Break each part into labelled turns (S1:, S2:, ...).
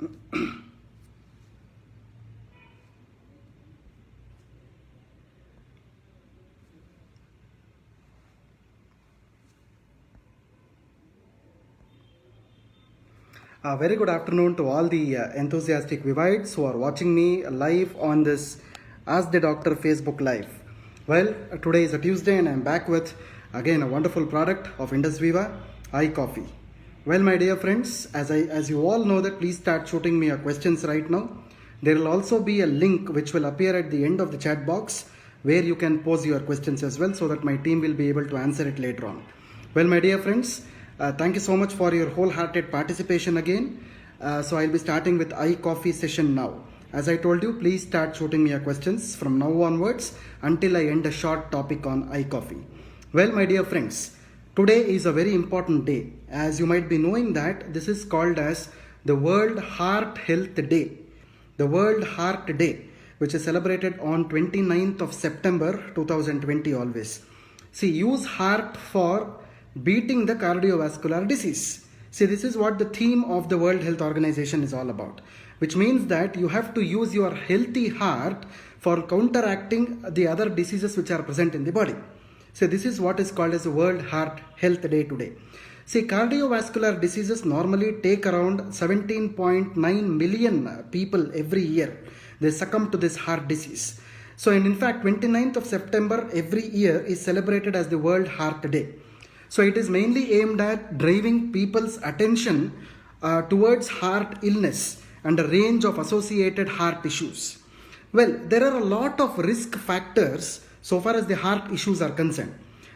S1: A very good afternoon to all the enthusiastic Vivites who are watching me live on this Ask the Doctor Facebook Live. Well, today is a Tuesday and I'm back with again a wonderful product of Indus Viva, iCoffee. Well, my dear friends, as you all know that, please start shooting me your questions right now. There will also be a link which will appear at the end of the chat box where you can pose your questions as well, so that my team will be able to answer it later on. Well, my dear friends, thank you so much for your wholehearted participation again. So I'll be starting with iCoffee session now. As I told you, please start shooting me your questions from now onwards until I end a short topic on iCoffee. Well, my dear friends, today is a very important day. As you might be knowing that this is called as the World Heart Health Day. The World Heart Day, which is celebrated on 29th of September 2020 always. See, use heart for beating the cardiovascular disease. See, this is what the theme of the World Health Organization is all about, which means that you have to use your healthy heart for counteracting the other diseases which are present in the body. So this is what is called as the World Heart Health Day today. See, cardiovascular diseases normally take around 17.9 million people every year. They succumb to this heart disease. So in fact, 29th of September every year is celebrated as the World Heart Day. So it is mainly aimed at driving people's attention towards heart illness and a range of associated heart issues. Well, there are a lot of risk factors so far as the heart issues are concerned.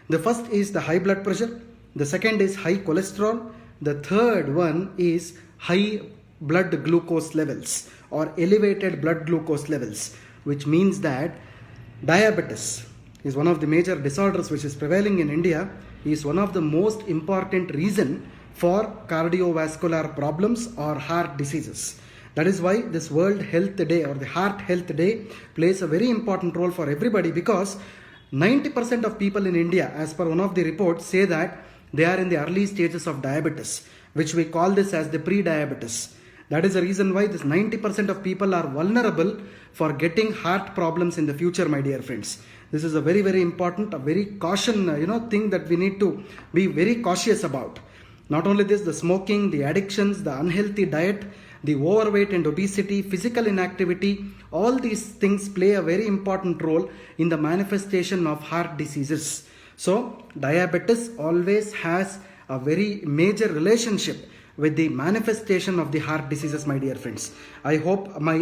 S1: The first is the high blood pressure. The second is high cholesterol. The third one is high blood glucose levels or elevated blood glucose levels, which means that diabetes is one of the major disorders which is prevailing in India, is one of the most important reason for cardiovascular problems or heart diseases. That is why this World Health Day or the Heart Health Day plays a very important role for everybody, because 90% of people in India, as per one of the reports, say that they are in the early stages of diabetes, which we call this as the pre-diabetes. That is the reason why this 90% of people are vulnerable for getting heart problems in the future, my dear friends. This is a very, very important, a very caution, thing that we need to be very cautious about. Not only this, the smoking, the addictions, the unhealthy diet, the overweight and obesity, physical inactivity, all these things play a very important role in the manifestation of heart diseases. So, diabetes always has a very major relationship with the manifestation of the heart diseases, my dear friends. I hope my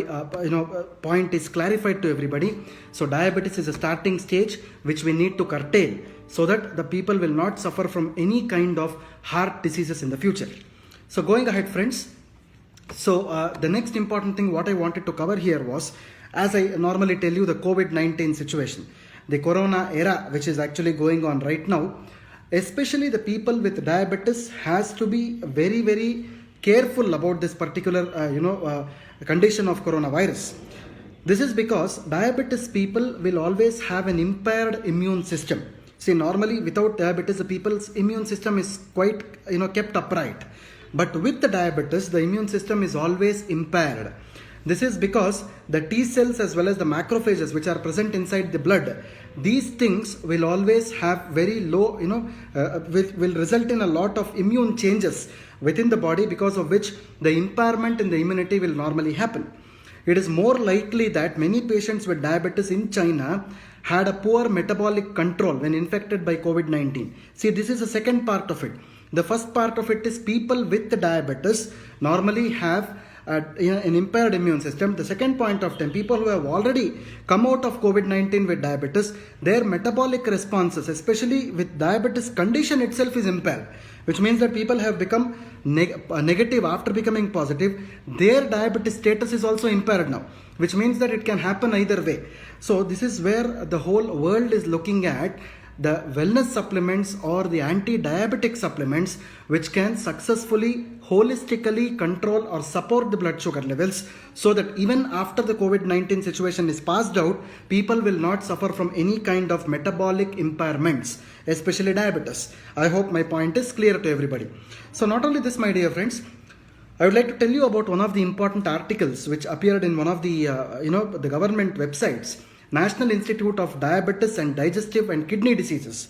S1: point is clarified to everybody. So diabetes is a starting stage which we need to curtail so that the people will not suffer from any kind of heart diseases in the future. So going ahead, friends. So the next important thing what I wanted to cover here was, as I normally tell you, the COVID-19 situation, the corona era which is actually going on right now. Especially the people with diabetes has to be very, very careful about this particular condition of coronavirus. This is because diabetes people will always have an impaired immune system. See, normally without diabetes the people's immune system is quite kept upright, but with the diabetes the immune system is always impaired. This is because the T cells as well as the macrophages which are present inside the blood, these things will always have very low, will result in a lot of immune changes within the body, because of which the impairment in the immunity will normally happen. It is more likely that many patients with diabetes in China had a poor metabolic control when infected by COVID-19. See, this is the second part of it. The first part of it is people with diabetes normally have an impaired immune system. The second point of time, people who have already come out of COVID-19 with diabetes, their metabolic responses, especially with diabetes condition itself, is impaired, which means that people have become negative after becoming positive. Their diabetes status is also impaired now, which means that it can happen either way. So this is where the whole world is looking at the wellness supplements or the anti-diabetic supplements which can successfully holistically control or support the blood sugar levels, so that even after the COVID-19 situation is passed out, people will not suffer from any kind of metabolic impairments, especially diabetes. I hope my point is clear to everybody. So not only this, my dear friends, I would like to tell you about one of the important articles which appeared in one of the the government websites, National Institute of Diabetes and Digestive and Kidney Diseases.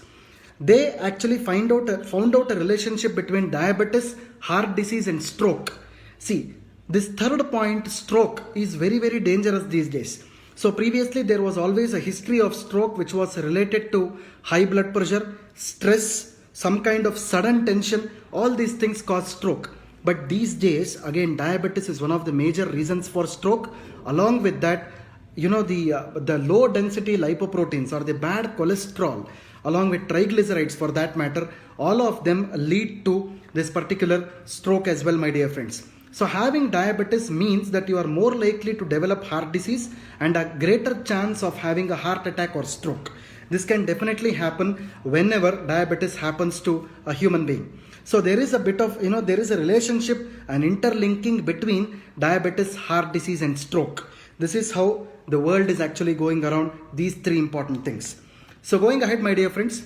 S1: They actually found out a relationship between diabetes, heart disease, and stroke. See, this third point, stroke, is very, very dangerous these days. So previously there was always a history of stroke which was related to high blood pressure, stress, some kind of sudden tension. All these things cause stroke. But these days, again, diabetes is one of the major reasons for stroke. Along with that, the low density lipoproteins or the bad cholesterol, along with triglycerides for that matter, all of them lead to this particular stroke as well, my dear friends. So having diabetes means that you are more likely to develop heart disease and a greater chance of having a heart attack or stroke. This can definitely happen whenever diabetes happens to a human being. So there is a bit of, there is a relationship and interlinking between diabetes, heart disease and stroke. This is how the world is actually going around these three important things. So going ahead, my dear friends,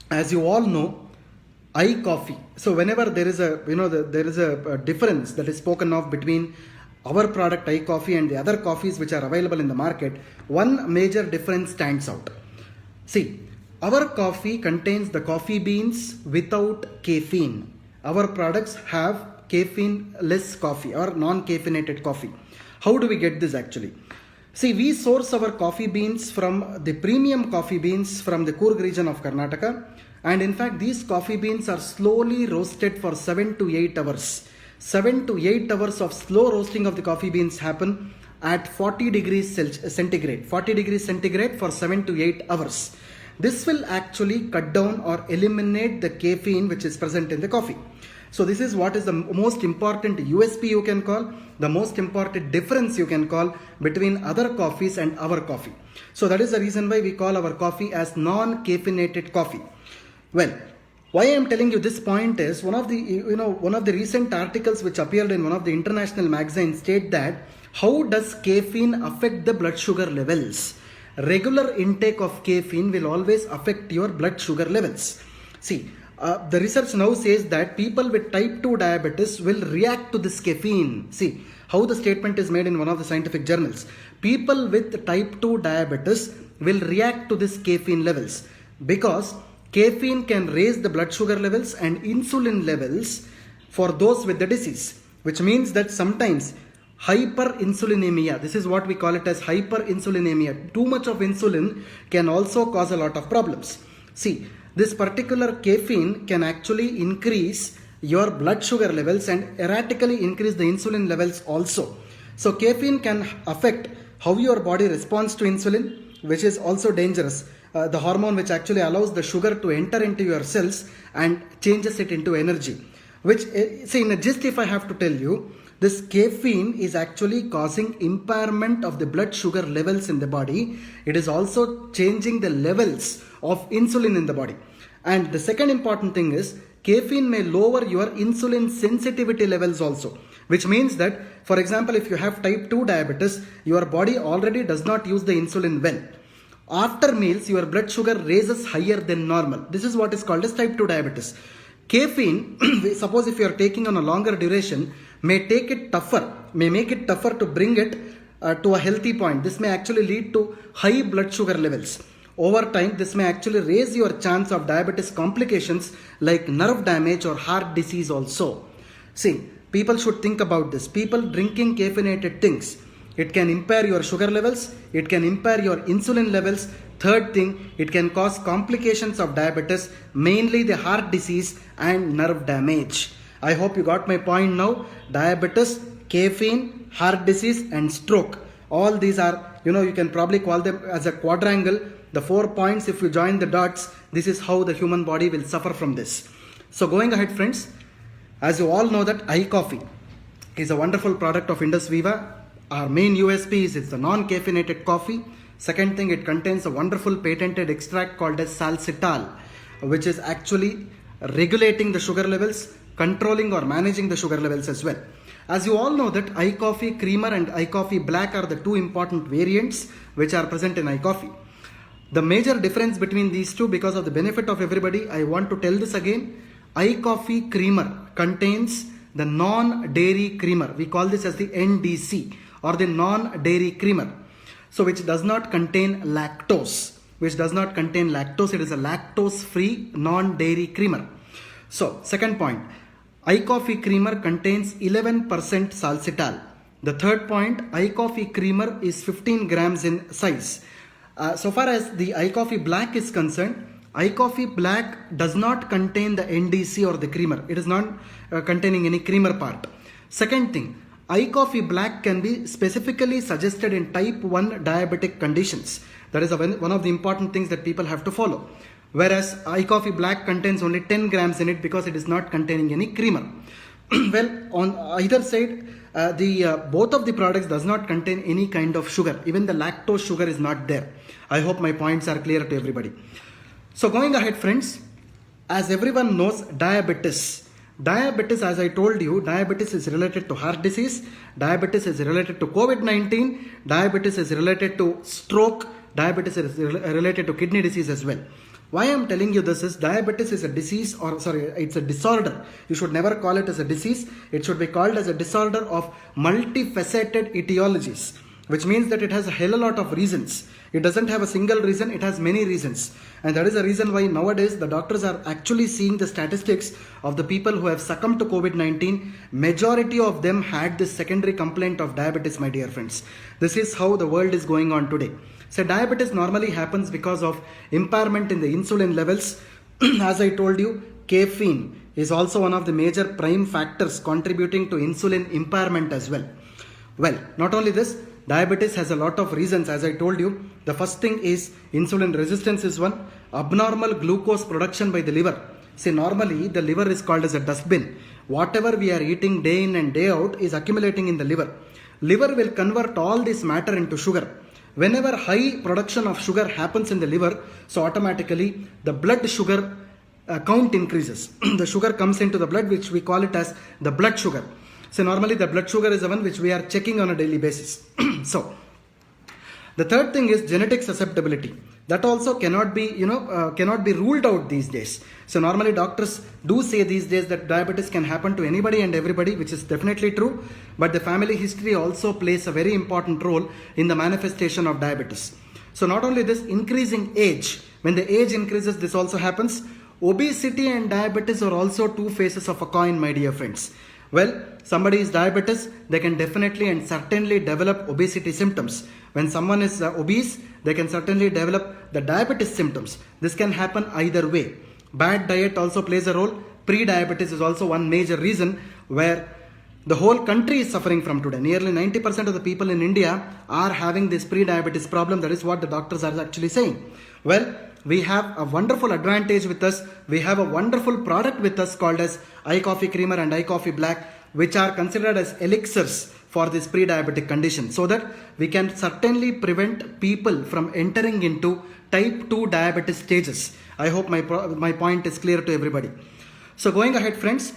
S1: as you all know, iCoffee. So whenever there is a there is a difference that is spoken of between our product iCoffee and the other coffees which are available in the market, one major difference stands out. See, our coffee contains the coffee beans without caffeine. Our products have caffeine-less coffee or non-caffeinated coffee. How do we get this actually? See, we source our coffee beans from the premium coffee beans from the Coorg region of Karnataka. And in fact, these coffee beans are slowly roasted for 7 to 8 hours. 7 to 8 hours of slow roasting of the coffee beans happen at 40 degrees centigrade. 40 degrees centigrade for 7 to 8 hours. This will actually cut down or eliminate the caffeine which is present in the coffee. So this is what is the most important USP you can call, the most important difference you can call between other coffees and our coffee. So that is the reason why we call our coffee as non-caffeinated coffee. Well, why I am telling you this point is one of the recent articles which appeared in one of the international magazines state that how does caffeine affect the blood sugar levels? Regular intake of caffeine will always affect your blood sugar levels. See, the research now says that people with type 2 diabetes will react to this caffeine. See how the statement is made in one of the scientific journals. People with type 2 diabetes will react to this caffeine levels because caffeine can raise the blood sugar levels and insulin levels for those with the disease, which means that sometimes hyperinsulinemia, this is what we call it as hyperinsulinemia. Too much of insulin can also cause a lot of problems. See, this particular caffeine can actually increase your blood sugar levels and erratically increase the insulin levels also. So caffeine can affect how your body responds to insulin, which is also dangerous. The hormone which actually allows the sugar to enter into your cells and changes it into energy. Which, see, in a gist, if I have to tell you, this caffeine is actually causing impairment of the blood sugar levels in the body. It is also changing the levels of insulin in the body. And the second important thing is caffeine may lower your insulin sensitivity levels also. Which means that, for example, if you have type 2 diabetes, your body already does not use the insulin well. After meals, your blood sugar raises higher than normal. This is what is called as type 2 diabetes. Caffeine, suppose if you are taking on a longer duration, may make it tougher to bring it to a healthy point. This may actually lead to high blood sugar levels. Over time, this may actually raise your chance of diabetes complications like nerve damage or heart disease also. See, people should think about this. People drinking caffeinated things, it can impair your sugar levels, it can impair your insulin levels. Third thing, it can cause complications of diabetes, mainly the heart disease and nerve damage. I hope you got my point now. Diabetes, caffeine, heart disease and stroke. All these are, you can probably call them as a quadrangle. The 4 points, if you join the dots, this is how the human body will suffer from this. So going ahead, friends, as you all know that iCoffee is a wonderful product of Indus Viva. Our main USP is it's a non-caffeinated coffee. Second thing, it contains a wonderful patented extract called as salsitol, which is actually regulating the sugar levels, controlling or managing the sugar levels as well. As you all know that iCoffee Creamer and iCoffee Black are the two important variants which are present in iCoffee. The major difference between these two, because of the benefit of everybody, I want to tell this again. iCoffee Creamer contains the non-dairy creamer. We call this as the NDC or the non-dairy creamer. So which does not contain lactose. Which does not contain lactose. It is a lactose-free non-dairy creamer. So second point, iCoffee creamer contains 11% salcital. The third point, iCoffee creamer is 15 grams in size. So far as the iCoffee black is concerned, iCoffee black does not contain the NDC or the creamer. It is not containing any creamer part. Second thing, iCoffee black can be specifically suggested in type 1 diabetic conditions. That is one of the important things that people have to follow. Whereas iCoffee black contains only 10 grams in it because it is not containing any creamer. Well, on either side, both of the products does not contain any kind of sugar. Even the lactose sugar is not there. I hope my points are clear to everybody. So going ahead, friends, as everyone knows, diabetes, as I told you, diabetes is related to heart disease, diabetes is related to COVID-19, diabetes is related to stroke, diabetes is related to kidney disease as well. Why I am telling you this is diabetes is a disease, or sorry, it's a disorder. You should never call it as a disease. It should be called as a disorder of multifaceted etiologies, which means that it has a hell of a lot of reasons. It doesn't have a single reason, it has many reasons. And that is the reason why nowadays the doctors are actually seeing the statistics of the people who have succumbed to COVID-19. Majority of them had this secondary complaint of diabetes, my dear friends. This is how the world is going on today. So diabetes normally happens because of impairment in the insulin levels. As I told you, caffeine is also one of the major prime factors contributing to insulin impairment as well. Well, not only this, diabetes has a lot of reasons. As I told you, the first thing is insulin resistance is one. Abnormal glucose production by the liver. See, normally the liver is called as a dustbin. Whatever we are eating day in and day out is accumulating in the liver. Liver will convert all this matter into sugar. Whenever high production of sugar happens in the liver, so automatically the blood sugar count increases. The sugar comes into the blood, which we call it as the blood sugar. So normally the blood sugar is the one which we are checking on a daily basis. So the third thing is genetic susceptibility. That also cannot be ruled out these days. So normally doctors do say these days that diabetes can happen to anybody and everybody, which is definitely true. But the family history also plays a very important role in the manifestation of diabetes. So not only this, increasing age. When the age increases, this also happens. Obesity and diabetes are also two faces of a coin, my dear friends. Well, somebody is diabetes, they can definitely and certainly develop obesity symptoms. When someone is obese, they can certainly develop the diabetes symptoms. This can happen either way. Bad diet also plays a role. Pre-diabetes is also one major reason where the whole country is suffering from today. Nearly 90% of the people in India are having this pre-diabetes problem. That is what the doctors are actually saying. Well, we have a wonderful advantage with us. We have a wonderful product with us called as iCoffee Creamer and iCoffee Black, which are considered as elixirs for this pre-diabetic condition, so that we can certainly prevent people from entering into type 2 diabetes stages. I hope my point is clear to everybody. So going ahead, friends,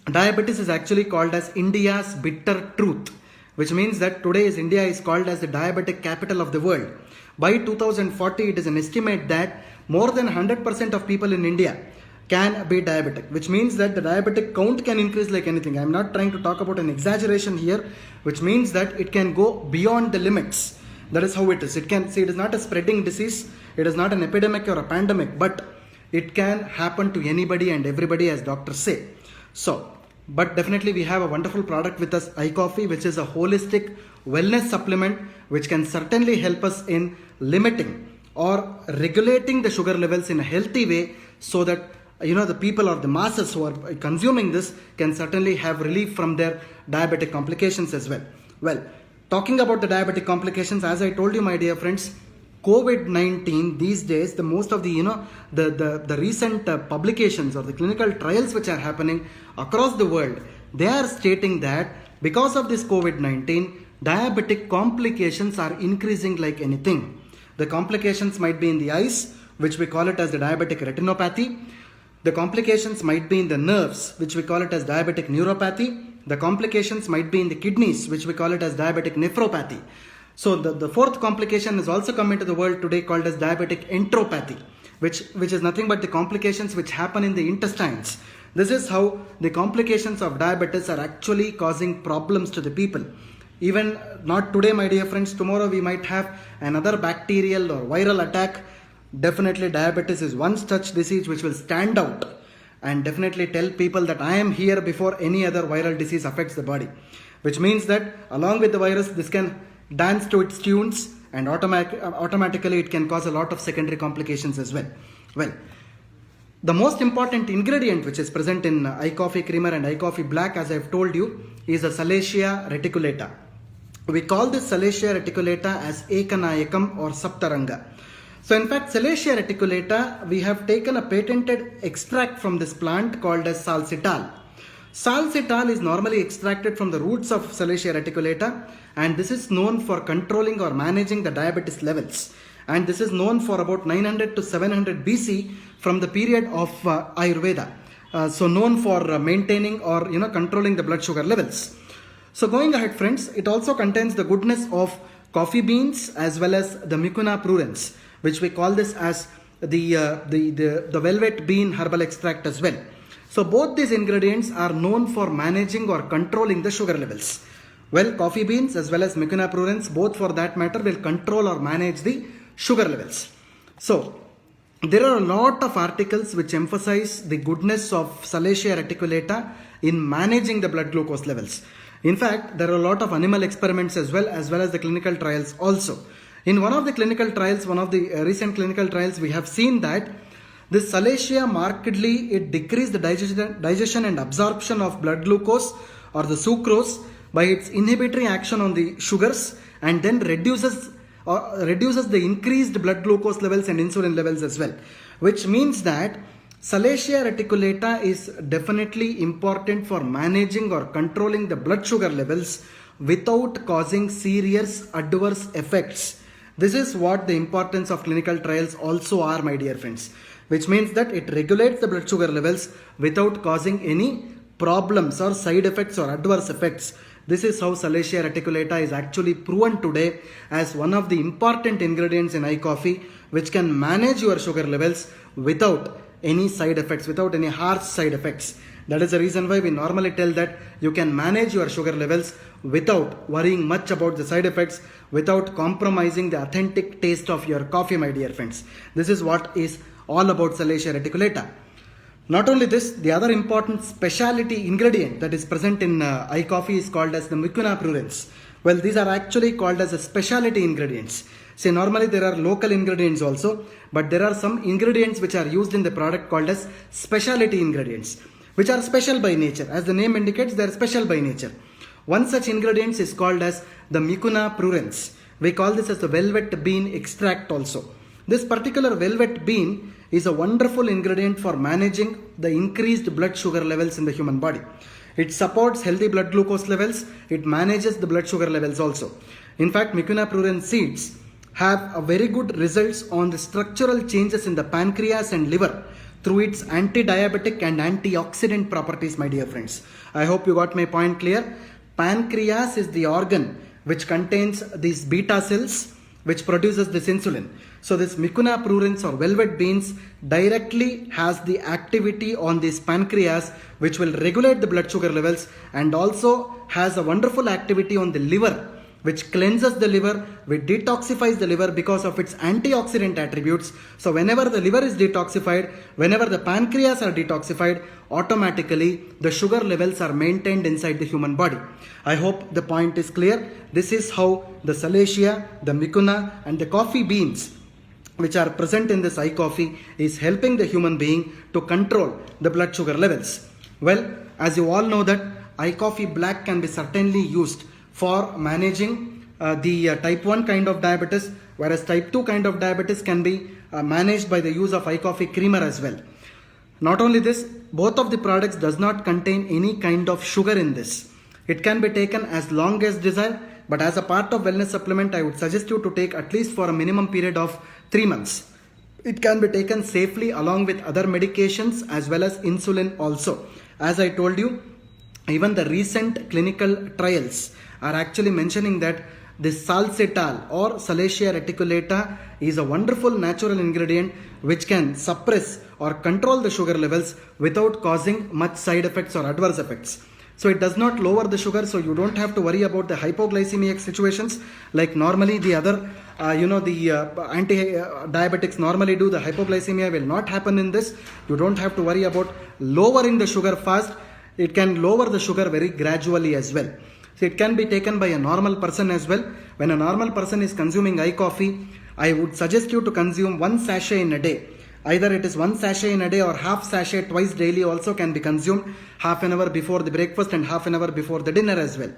S1: diabetes is actually called as India's bitter truth, which means that today India is called as the diabetic capital of the world. By 2040, it is an estimate that more than 100% of people in India can be diabetic, which means that the diabetic count can increase like anything. I am not trying to talk about an exaggeration here, which means that it can go beyond the limits. That is how it is. It is not a spreading disease. It is not an epidemic or a pandemic, but it can happen to anybody and everybody, as doctors say. So, but definitely we have a wonderful product with us, iCoffee, which is a holistic wellness supplement, which can certainly help us in limiting or regulating the sugar levels in a healthy way, so that the people or the masses who are consuming this can certainly have relief from their diabetic complications as well. Well, talking about the diabetic complications, as I told you, my dear friends, COVID-19 these days, the most of the recent publications or the clinical trials which are happening across the world, they are stating that because of this COVID-19, diabetic complications are increasing like anything. The complications might be in the eyes, which we call it as the diabetic retinopathy. The complications might be in the nerves, which we call it as diabetic neuropathy. The complications might be in the kidneys, which we call it as diabetic nephropathy. So the fourth complication is also come into the world today called as diabetic enteropathy, which is nothing but the complications which happen in the intestines. This is how the complications of diabetes are actually causing problems to the people. Even not today, my dear friends, tomorrow we might have another bacterial or viral attack. Definitely diabetes is one such disease which will stand out and definitely tell people that I am here before any other viral disease affects the body. Which means that along with the virus, this can dance to its tunes and automatically it can cause a lot of secondary complications as well. Well, the most important ingredient which is present in iCoffee Creamer and iCoffee Black, as I have told you, is a Salacia reticulata. We call this Salacia reticulata as Ekanayakam or Saptaranga. So in fact, Salacia reticulata, we have taken a patented extract from this plant called as salsitol. Salsitol is normally extracted from the roots of Salacia reticulata, and this is known for controlling or managing the diabetes levels. And this is known for about 900 to 700 BC from the period of Ayurveda. So known for maintaining or controlling the blood sugar levels. So going ahead, friends, it also contains the goodness of coffee beans as well as the Mucuna pruriens, which we call this as the velvet bean herbal extract as well. So both these ingredients are known for managing or controlling the sugar levels. Well, coffee beans as well as Mucuna pruriens, both for that matter, will control or manage the sugar levels. So there are a lot of articles which emphasize the goodness of Salacia reticulata in managing the blood glucose levels. In fact, there are a lot of animal experiments as well as the clinical trials also. In one of the clinical trials, one of the recent clinical trials, we have seen that this Salacia markedly, it decreased the digestion and absorption of blood glucose or the sucrose by its inhibitory action on the sugars, and then reduces the increased blood glucose levels and insulin levels as well. Which means that Salacia reticulata is definitely important for managing or controlling the blood sugar levels without causing serious adverse effects. This is what the importance of clinical trials also are, my dear friends. Which means that it regulates the blood sugar levels without causing any problems or side effects or adverse effects. This is how Salacia reticulata is actually proven today as one of the important ingredients in iCoffee, which can manage your sugar levels without any side effects, without any harsh side effects. That is the reason why we normally tell that you can manage your sugar levels without worrying much about the side effects, without compromising the authentic taste of your coffee, my dear friends. This is what is all about Salacia reticulata. Not only this, the other important specialty ingredient that is present in iCoffee is called as the Mucuna pruriens. Well, these are actually called as a specialty ingredients. See, normally there are local ingredients also, but there are some ingredients which are used in the product called as specialty ingredients, which are special by nature. As the name indicates, they are special by nature. One such ingredient is called as the Mucuna pruriens. We call this as the velvet bean extract also. This particular velvet bean is a wonderful ingredient for managing the increased blood sugar levels in the human body. It supports healthy blood glucose levels. It manages the blood sugar levels also. In fact, Mucuna pruriens seeds have a very good results on the structural changes in the pancreas and liver through its anti-diabetic and antioxidant properties, my dear friends. I hope you got my point clear. Pancreas is the organ which contains these beta cells which produces this insulin. So this Mucuna pruriens or velvet beans directly has the activity on this pancreas, which will regulate the blood sugar levels, and also has a wonderful activity on the liver, which cleanses the liver, which detoxifies the liver because of its antioxidant attributes. So whenever the liver is detoxified, whenever the pancreas are detoxified, automatically the sugar levels are maintained inside the human body. I hope the point is clear. This is how the Salacia, the Mucuna and the coffee beans which are present in this iCoffee is helping the human being to control the blood sugar levels. Well, as you all know that iCoffee Black can be certainly used for managing the type 1 kind of diabetes, whereas type 2 kind of diabetes can be managed by the use of iCoffee Creamer as well. Not only this, both of the products does not contain any kind of sugar in this. It can be taken as long as desired, but as a part of wellness supplement, I would suggest you to take at least for a minimum period of 3 months. It can be taken safely along with other medications as well as insulin also. As I told you, even the recent clinical trials are actually mentioning that this salsitol or Salacia reticulata is a wonderful natural ingredient which can suppress or control the sugar levels without causing much side effects or adverse effects. So it does not lower the sugar, so you don't have to worry about the hypoglycemic situations like normally the other anti-diabetics normally do. The hypoglycemia will not happen in this. You don't have to worry about lowering the sugar fast. It can lower the sugar very gradually as well. So it can be taken by a normal person as well. When a normal person is consuming iCoffee, I would suggest you to consume 1 sachet in a day. Either it is 1 sachet in a day or half sachet twice daily also can be consumed, half an hour before the breakfast and half an hour before the dinner as well.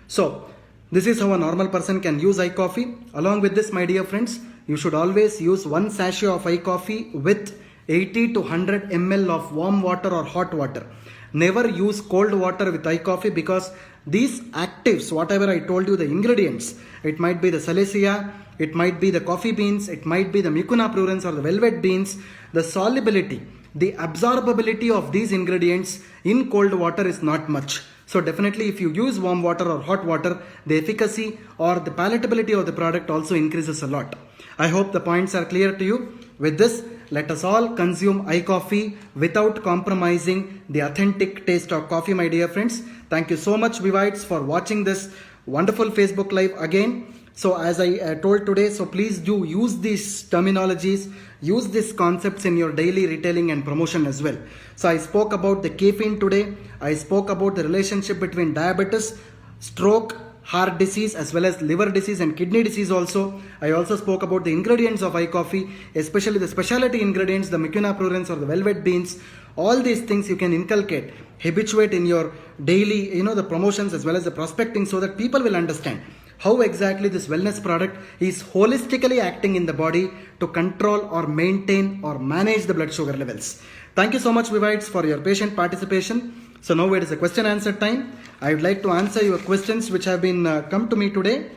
S1: So this is how a normal person can use iCoffee. Along with this, my dear friends, you should always use 1 sachet of iCoffee with 80 to 100 ml of warm water or hot water. Never use cold water with iCoffee because these actives, whatever I told you, the ingredients, it might be the Salacia, it might be the coffee beans, it might be the Mucuna prurens or the velvet beans. The solubility, the absorbability of these ingredients in cold water is not much. So definitely if you use warm water or hot water, the efficacy or the palatability of the product also increases a lot. I hope the points are clear to you. With this, let us all consume iCoffee without compromising the authentic taste of coffee, my dear friends. Thank you so much, Vivites, for watching this wonderful Facebook Live again. So as I told today, so please do use these terminologies, use these concepts in your daily retailing and promotion as well. So I spoke about the caffeine today. I spoke about the relationship between diabetes, stroke, heart disease as well as liver disease and kidney disease also. I also spoke about the ingredients of iCoffee, especially the specialty ingredients, the Mucuna prurens or the velvet beans. All these things you can inculcate, habituate in your daily, the promotions as well as the prospecting so that people will understand how exactly this wellness product is holistically acting in the body to control or maintain or manage the blood sugar levels. Thank you so much, Vivites, for your patient participation. So now it is a question answer time. I would like to answer your questions which have been come to me today.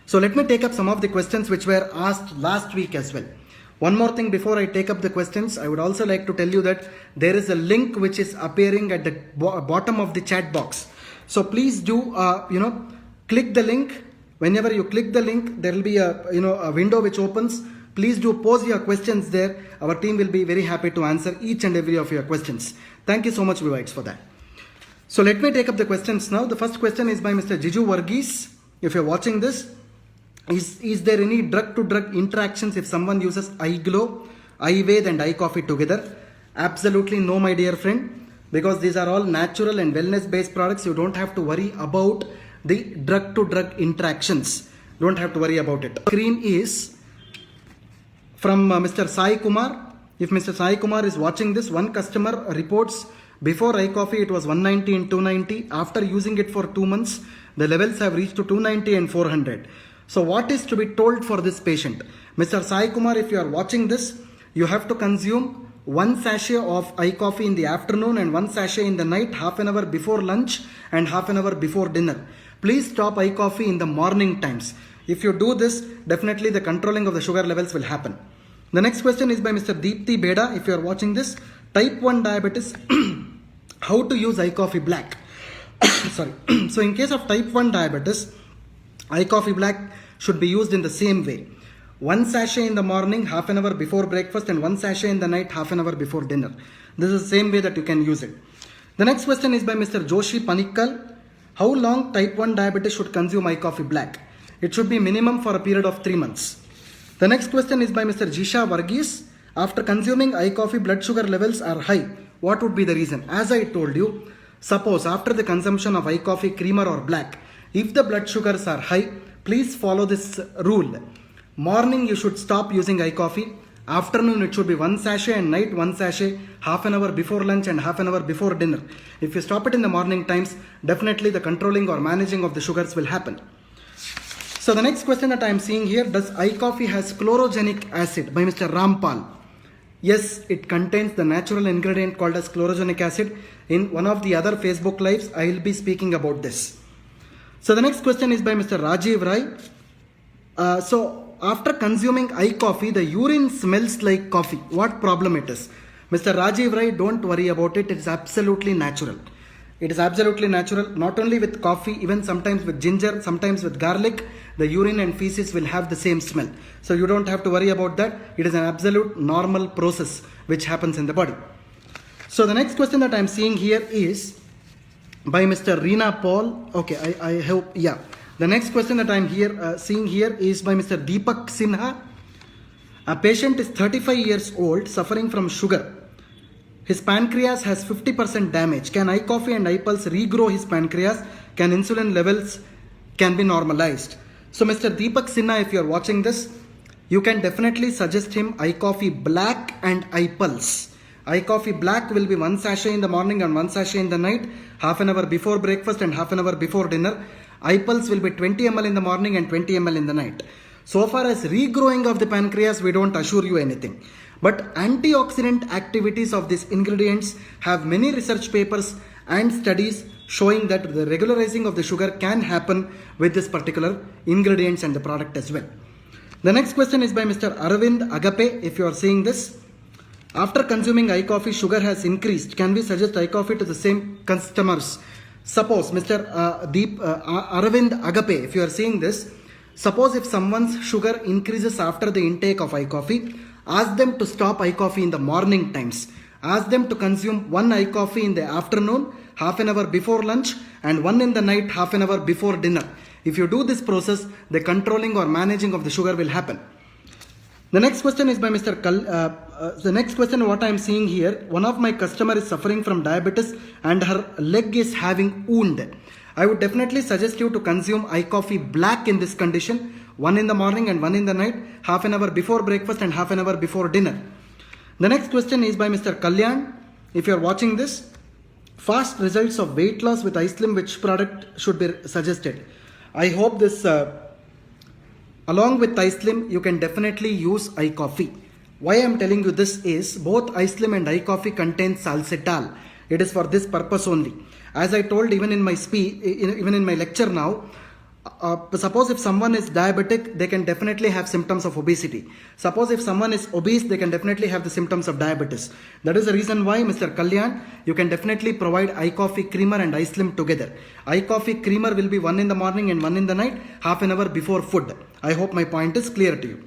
S1: So let me take up some of the questions which were asked last week as well. One more thing before I take up the questions, I would also like to tell you that there is a link which is appearing at the bottom of the chat box. So please do, click the link. Whenever you click the link, there will be a window which opens. Please do pose your questions there. Our team will be very happy to answer each and every of your questions. Thank you so much, Vivites, for that. So let me take up the questions now. The first question is by Mr. Jiju Varghese. If you're watching this, is there any drug-to-drug interactions if someone uses iGlow, iVed and iCoffee together? Absolutely no, my dear friend, because these are all natural and wellness-based products. You don't have to worry about the drug-to-drug interactions. Don't have to worry about it. Screen is from Mr. Sai Kumar. If Mr. Sai Kumar is watching this, one customer reports before iCoffee it was 190 and 290. After using it for 2 months, the levels have reached to 290 and 400. So what is to be told for this patient? Mr. Sai Kumar, if you are watching this, you have to consume 1 sachet of iCoffee in the afternoon and 1 sachet in the night, half an hour before lunch and half an hour before dinner. Please stop iCoffee in the morning times. If you do this, definitely the controlling of the sugar levels will happen. The next question is by Mr. Deepthi Beda. If you are watching this, type 1 diabetes, how to use iCoffee Black? Sorry. So in case of type 1 diabetes, iCoffee Black should be used in the same way. 1 sachet in the morning, half an hour before breakfast, and 1 sachet in the night, half an hour before dinner. This is the same way that you can use it. The next question is by Mr. Joshi Panikkal. How long type 1 diabetes should consume iCoffee Black? It should be minimum for a period of 3 months. The next question is by Mr. Jisha Varghese. After consuming iCoffee, blood sugar levels are high. What would be the reason? As I told you, suppose after the consumption of iCoffee creamer or black, if the blood sugars are high, please follow this rule. Morning you should stop using iCoffee. Afternoon it should be 1 sachet and night 1 sachet, half an hour before lunch and half an hour before dinner. If you stop it in the morning times, definitely the controlling or managing of the sugars will happen. So the next question that I am seeing here, does iCoffee has chlorogenic acid? By Mr. Rampal. Yes, it contains the natural ingredient called as chlorogenic acid. In one of the other Facebook lives, I will be speaking about this. So the next question is by Mr. Rajiv Rai. So after consuming iCoffee, the urine smells like coffee. What problem it is? Mr. Rajiv Rai, don't worry about it. It is absolutely natural. It is absolutely natural, not only with coffee, even sometimes with ginger, sometimes with garlic, the urine and feces will have the same smell. So you don't have to worry about that. It is an absolute normal process which happens in the body. So the next question that I am seeing here is by Mr. Reena Paul. Okay, I hope, yeah. The next question that I am seeing here is by Mr. Deepak Sinha. A patient is 35 years old suffering from sugar. His pancreas has 50% damage. Can iCoffee and iPulse regrow his pancreas? Can insulin levels can be normalized? So Mr. Deepak Sinha, if you are watching this, you can definitely suggest him iCoffee Black and iPulse. iCoffee Black will be 1 sachet in the morning and 1 sachet in the night, half an hour before breakfast and half an hour before dinner. iPulse will be 20 ml in the morning and 20 ml in the night. So far as regrowing of the pancreas, we don't assure you anything. But antioxidant activities of these ingredients have many research papers and studies showing that the regularizing of the sugar can happen with this particular ingredients and the product as well. The next question is by Mr. Arvind Agape. If you are seeing this, after consuming iCoffee, sugar has increased. Can we suggest iCoffee to the same customers? Suppose Mr. Arvind Agape, if you are seeing this, suppose if someone's sugar increases after the intake of iCoffee, ask them to stop iCoffee in the morning times. Ask them to consume 1 iCoffee in the afternoon, half an hour before lunch, and 1 in the night, half an hour before dinner. If you do this process, the controlling or managing of the sugar will happen. The next question is by Mr. The next question what I am seeing here, one of my customer is suffering from diabetes and her leg is having wound. I would definitely suggest you to consume iCoffee Black in this condition, 1 in the morning and 1 in the night, half an hour before breakfast and half an hour before dinner. The next question is by Mr. Kalyan. If you are watching this, fast results of weight loss with iSlim, which product should be suggested? I hope this, along with iSlim, you can definitely use iCoffee. Why I am telling you this is, both iSlim and iCoffee contain salcetal. It is for this purpose only. As I told even in my even in my lecture now, suppose if someone is diabetic, they can definitely have symptoms of obesity. Suppose if someone is obese, they can definitely have the symptoms of diabetes. That is the reason why, Mr. Kalyan, you can definitely provide iCoffee Creamer and iSlim together. iCoffee Creamer will be 1 in the morning and 1 in the night, half an hour before food. I hope my point is clear to you.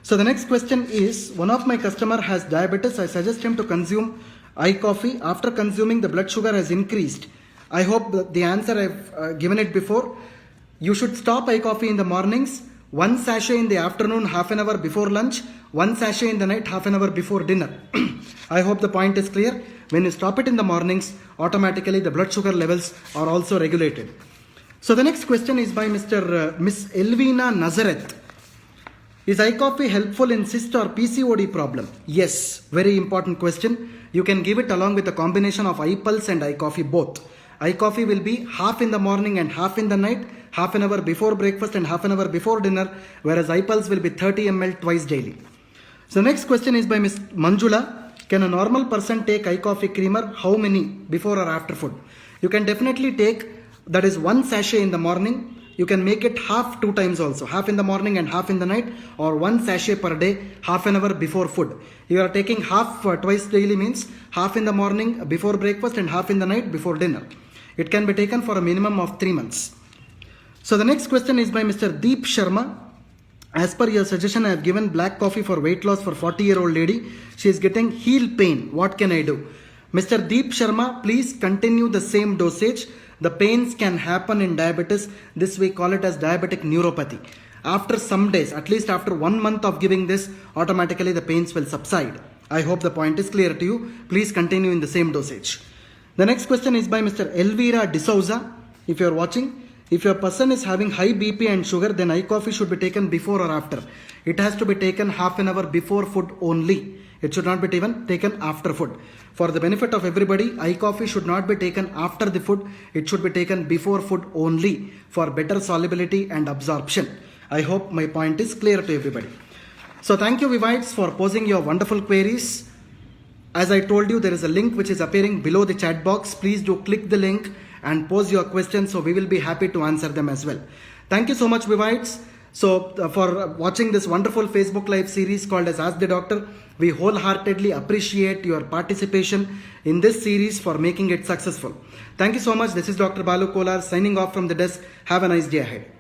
S1: So the next question is, one of my customer has diabetes. I suggest him to consume iCoffee. After consuming, the blood sugar has increased. I hope the answer I've given it before. You should stop iCoffee in the mornings, 1 sachet in the afternoon, half an hour before lunch, 1 sachet in the night, half an hour before dinner. I hope the point is clear. When you stop it in the mornings, automatically the blood sugar levels are also regulated. So the next question is by Miss Elvina Nazareth. Is iCoffee helpful in cyst or PCOD problem? Yes, very important question. You can give it along with a combination of iPulse and iCoffee both. iCoffee will be half in the morning and half in the night, half an hour before breakfast and half an hour before dinner, whereas iPulse will be 30 ml twice daily. So next question is by Ms. Manjula. Can a normal person take iCoffee Creamer? How many before or after food? You can definitely take, that is 1 sachet in the morning. You can make it half 2 times also, half in the morning and half in the night, or 1 sachet per day, half an hour before food. You are taking half twice daily means half in the morning before breakfast and half in the night before dinner. It can be taken for a minimum of 3 months. So the next question is by Mr. Deep Sharma. As per your suggestion, I have given black coffee for weight loss for 40-year-old lady. She is getting heel pain. What can I do? Mr. Deep Sharma, please continue the same dosage. The pains can happen in diabetes. This we call it as diabetic neuropathy. After some days, at least after 1 month of giving this, automatically the pains will subside. I hope the point is clear to you. Please continue in the same dosage. The next question is by Mr. Elvira D'Souza. If you are watching, if your person is having high BP and sugar, then iCoffee should be taken before or after. It has to be taken half an hour before food only. It should not be taken after food. For the benefit of everybody, iCoffee should not be taken after the food. It should be taken before food only for better solubility and absorption. I hope my point is clear to everybody. So thank you, Vivites, for posing your wonderful queries. As I told you, there is a link which is appearing below the chat box. Please do click the link and pose your questions, so we will be happy to answer them as well. Thank you so much, Vivites. So, for watching this wonderful Facebook Live series called as Ask the Doctor, we wholeheartedly appreciate your participation in this series for making it successful. Thank you so much. This is Dr. Balu Kolar signing off from the desk. Have a nice day ahead.